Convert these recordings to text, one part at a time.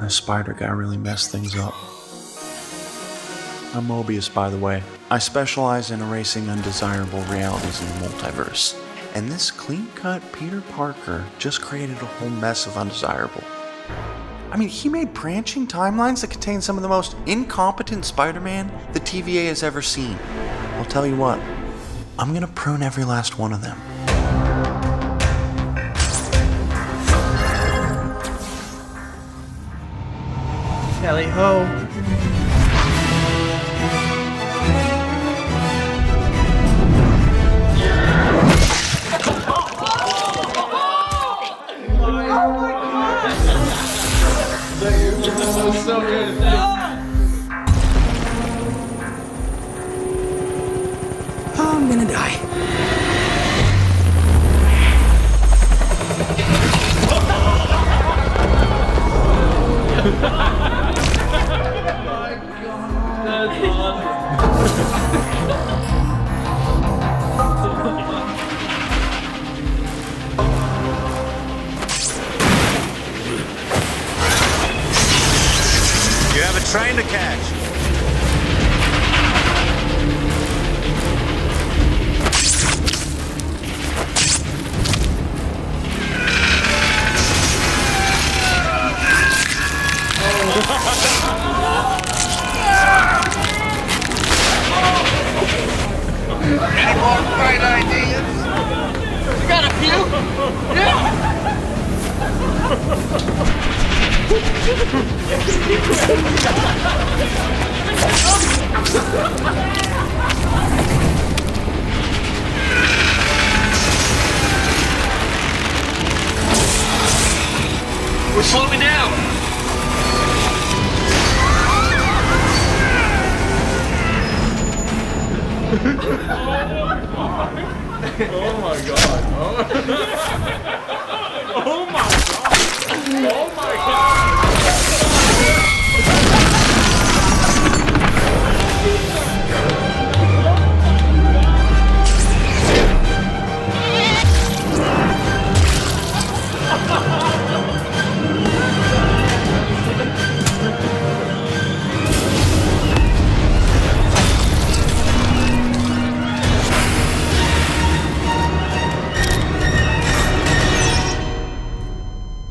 A spider guy really messed things up. I'm Mobius, by the way. I specialize in erasing undesirable realities in the multiverse. And this clean-cut Peter Parker just created a whole mess of undesirable. I mean, he made branching timelines that contain some of the most incompetent Spider-Man the TVA has ever seen. I'll tell you what, I'm gonna prune every last one of them. Tally ho. So good. I'm gonna die. That's awesome. You have a train to catch. Any more bright ideas? You got a few? Yeah. We're slowing down. Oh my god. Oh my god. Oh my god.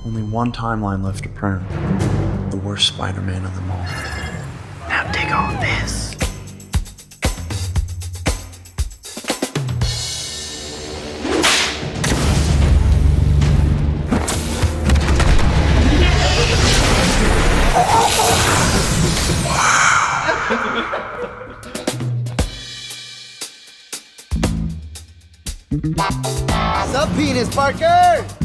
Only one timeline left to prune. The worst Spider-Man of them all. Now dig on this. What's up, penis Parker?